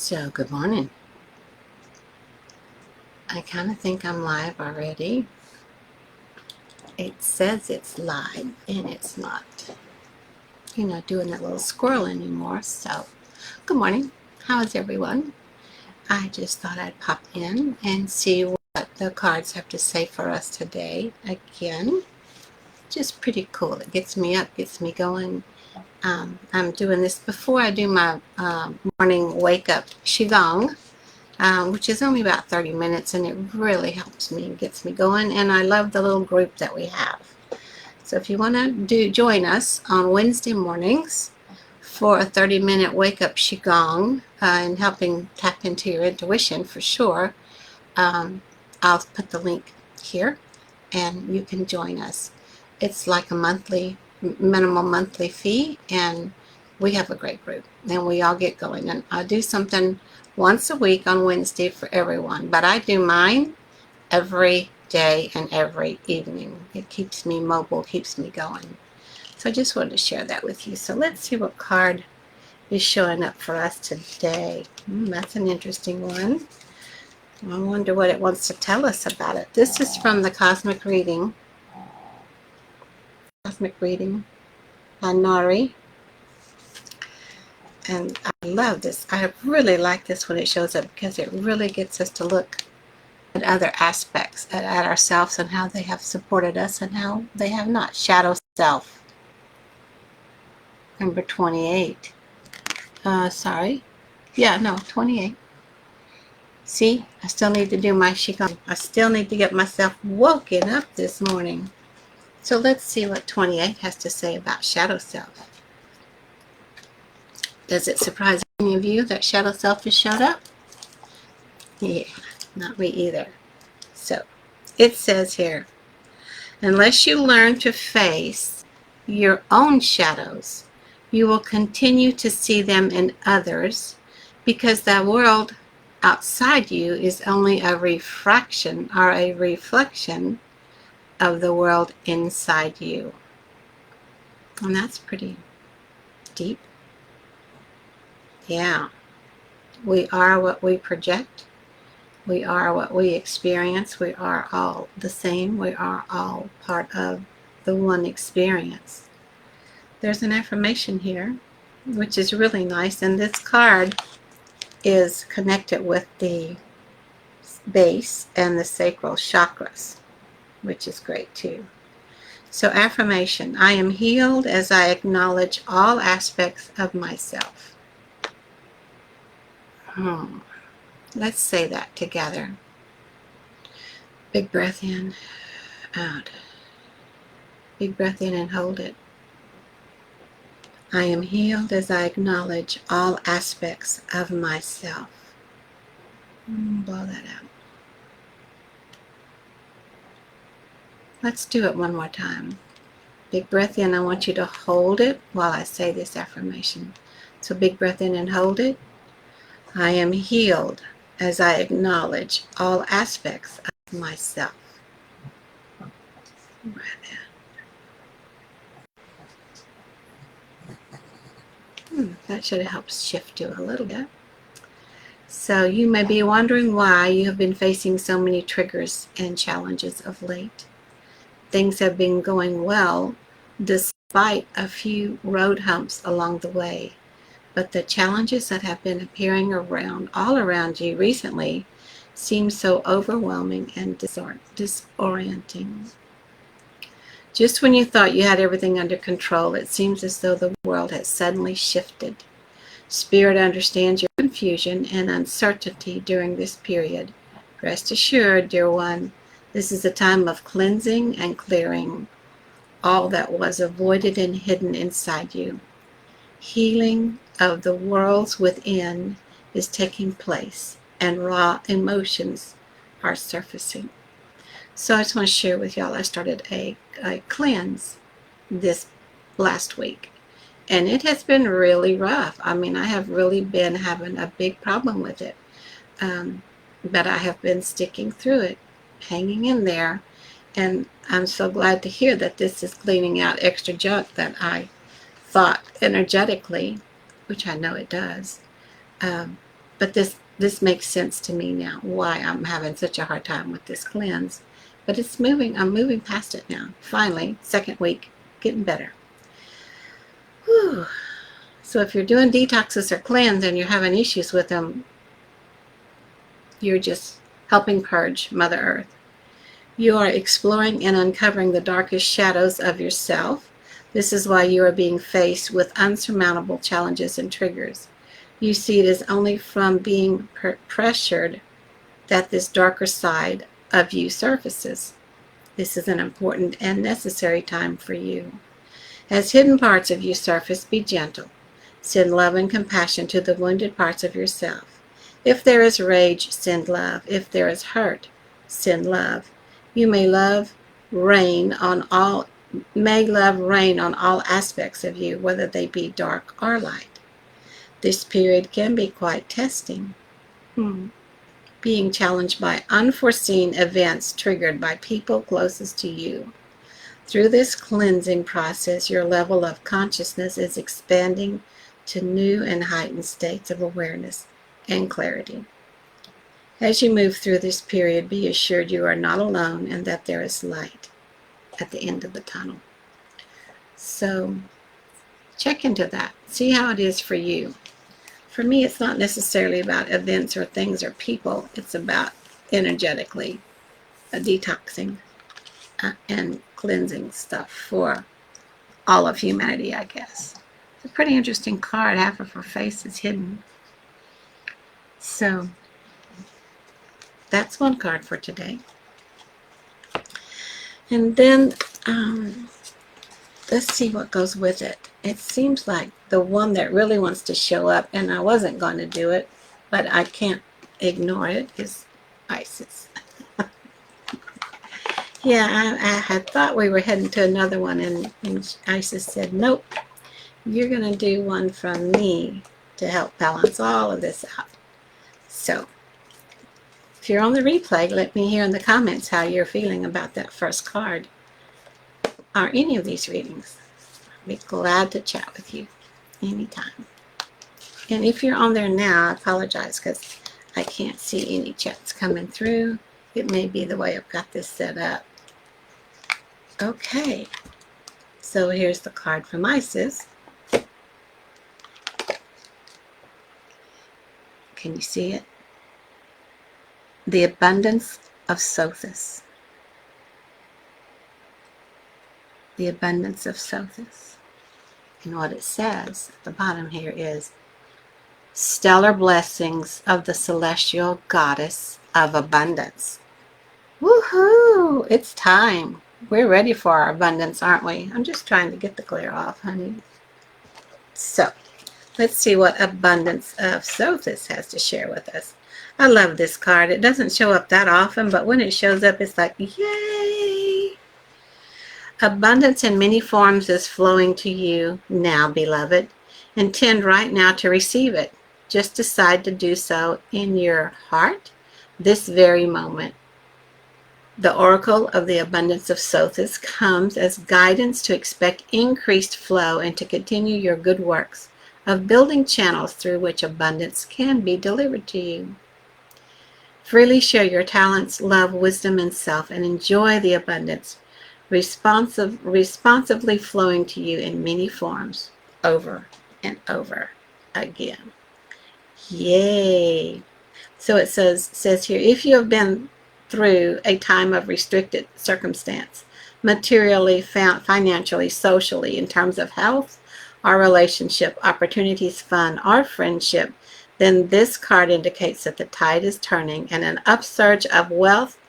So, good morning. I kind of think I'm live already. It says it's live, and it's not, doing that little squirrel anymore. So, good morning. How is everyone? I just thought I'd pop in and see what the cards have to say for us today. Again, just pretty cool. It gets me up, gets me going. I'm doing this before I do my morning wake up Qigong. Which is only about 30 minutes, and it really helps me and gets me going, and I love the little group that we have. So if you want to join us on Wednesday mornings for a 30-minute wake-up Qigong and helping tap into your intuition for sure, I'll put the link here, and you can join us. It's like a minimum monthly fee, and we have a great group, and we all get going. And I do something once a week on Wednesday for everyone, but I do mine every day and every evening. It keeps me mobile, keeps me going. So I just wanted to share that with you. So let's see what card is showing up for us today. That's an interesting one. I wonder what it wants to tell us about it. This is from the Cosmic Reading by Nari. And I love this. I really like this when it shows up because it really gets us to look at other aspects, at ourselves and how they have supported us and how they have not. Shadow Self. Number 28. 28. See, I still need to do my Qigong. I still need to get myself woken up this morning. So let's see what 28 has to say about Shadow Self. Does it surprise any of you that Shadow Self has showed up? Yeah, not me either. So it says here, unless you learn to face your own shadows, you will continue to see them in others because the world outside you is only a refraction or a reflection of the world inside you. And that's pretty deep. Yeah. We are what we project. We are what we experience. We are all the same. We are all part of the one experience. There's an affirmation here, which is really nice. And this card is connected with the base and the sacral chakras, which is great too. So affirmation, I am healed as I acknowledge all aspects of myself. Let's say that together. Big breath in, out. Big breath in and hold it. I am healed as I acknowledge all aspects of myself. Blow that out. Let's do it one more time. Big breath in. I want you to hold it while I say this affirmation. So big breath in and hold it. I am healed as I acknowledge all aspects of myself. Breath in. That should have helped shift you a little bit. So you may be wondering why you have been facing so many triggers and challenges of late. Things have been going well despite a few road humps along the way. But the challenges that have been appearing all around you recently seem so overwhelming and disorienting. Just when you thought you had everything under control, it seems as though the world has suddenly shifted. Spirit understands your confusion and uncertainty during this period. Rest assured, dear one, this is a time of cleansing and clearing all that was avoided and hidden inside you. Healing of the worlds within is taking place, and raw emotions are surfacing. So I just want to share with y'all, I started a cleanse this last week, and it has been really rough. I mean, I have really been having a big problem with it, but I have been sticking through it, hanging in there, and I'm so glad to hear that this is cleaning out extra junk that I thought energetically, which I know it does, but But this makes sense to me now, why I'm having such a hard time with this cleanse. But it's moving. I'm moving past it now. Finally, second week, getting better. Whew. So if you're doing detoxes or cleanse and you're having issues with them, you're just helping purge Mother Earth. You are exploring and uncovering the darkest shadows of yourself. This is why you are being faced with unsurmountable challenges and triggers. You see it as only from being pressured that this darker side of you surfaces. This is an important and necessary time for you. As hidden parts of you surface, be gentle. Send love and compassion to the wounded parts of yourself. If there is rage, send love. If there is hurt, send love. You may love rain on all aspects of you, whether they be dark or light. This period can be quite testing. Being challenged by unforeseen events triggered by people closest to you. Through this cleansing process, your level of consciousness is expanding to new and heightened states of awareness and clarity. As you move through this period, be assured you are not alone and that there is light at the end of the tunnel. So check into that. See how it is for you. For me, it's not necessarily about events or things or people. It's about energetically detoxing and cleansing stuff for all of humanity, I guess. It's a pretty interesting card. Half of her face is hidden. So that's one card for today. And then let's see what goes with it. It seems like the one that really wants to show up, and I wasn't going to do it, but I can't ignore it, is Isis. Yeah, I had thought we were heading to another one, and Isis said, nope, you're going to do one from me to help balance all of this out. So if you're on the replay, let me hear in the comments how you're feeling about that first card or any of these readings. I'd be glad to chat with you anytime. And if you're on there now, I apologize because I can't see any chats coming through. It may be the way I've got this set up. Okay, so here's the card from Isis. Can you see it? The abundance of Sothis. The abundance of Sothis. And what it says at the bottom here is, stellar blessings of the celestial goddess of abundance. Woohoo! It's time. We're ready for our abundance, aren't we? I'm just trying to get the glare off, honey. So, let's see what abundance of Sothis has to share with us. I love this card. It doesn't show up that often, but when it shows up, it's like, yay! Abundance in many forms is flowing to you now, beloved. Intend right now to receive it. Just decide to do so in your heart this very moment. The oracle of the abundance of Sothis comes as guidance to expect increased flow and to continue your good works of building channels through which abundance can be delivered to you. Freely share your talents, love, wisdom, and self, and enjoy the abundance responsively flowing to you in many forms over and over again. Yay! So it says here, if you have been through a time of restricted circumstance, materially, financially, socially, in terms of health or relationship, opportunities, fun, or friendship, then this card indicates that the tide is turning and an upsurge of wealth,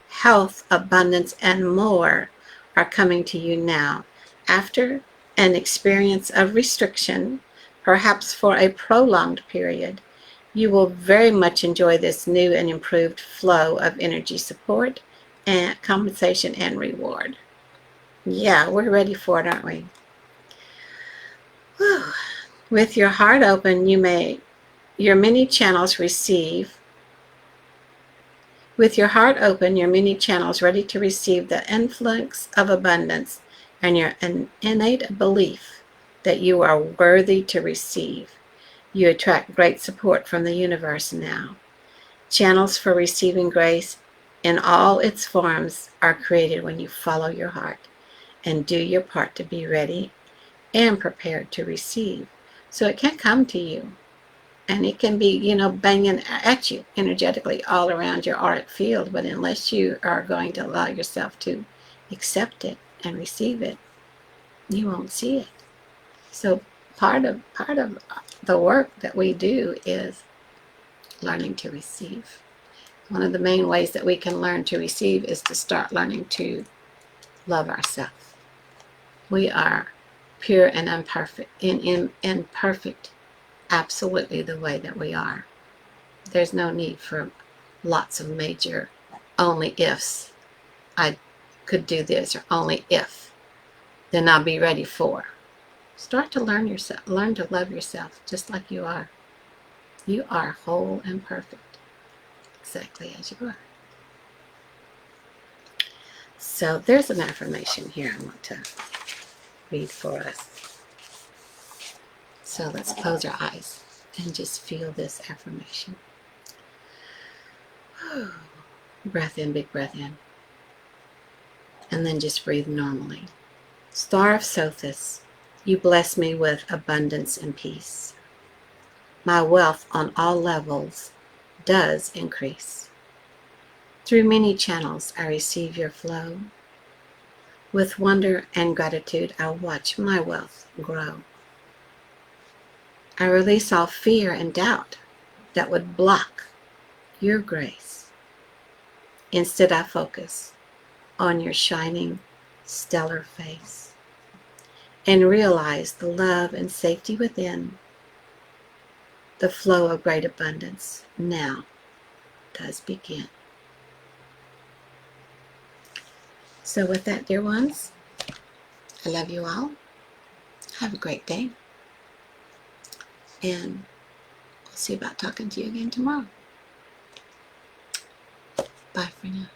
health, abundance, and more are coming to you now. After an experience of restriction, perhaps for a prolonged period, you will very much enjoy this new and improved flow of energy, support, and compensation and reward. Yeah, we're ready for it, aren't we? Whew. With your heart open, your many channels receive. With your heart open, your many channels ready to receive the influx of abundance and your innate belief that you are worthy to receive. You attract great support from the universe now. Channels for receiving grace in all its forms are created when you follow your heart and do your part to be ready and prepared to receive. So it can come to you, and it can be, banging at you energetically all around your auric field, but unless you are going to allow yourself to accept it and receive it, you won't see it. So part of the work that we do is learning to receive. One of the main ways that we can learn to receive is to start learning to love ourselves. We are pure and imperfect, absolutely the way that we are. There's no need for lots of major only ifs. I could do this, or only if, then I'll be ready for. Start to learn to love yourself just like you are. You are whole and perfect, exactly as you are. So there's an affirmation here I want to read for us. So let's close our eyes and just feel this affirmation. Breath in, big breath in. And then just breathe normally. Star of Sothis, you bless me with abundance and peace. My wealth on all levels does increase. Through many channels I receive your flow. With wonder and gratitude I'll watch my wealth grow. I release all fear and doubt that would block your grace. Instead I focus on your shining stellar face and realize the love and safety within. The flow of great abundance now does begin. So with that, dear ones, I love you all. Have a great day. And we'll see about talking to you again tomorrow. Bye for now.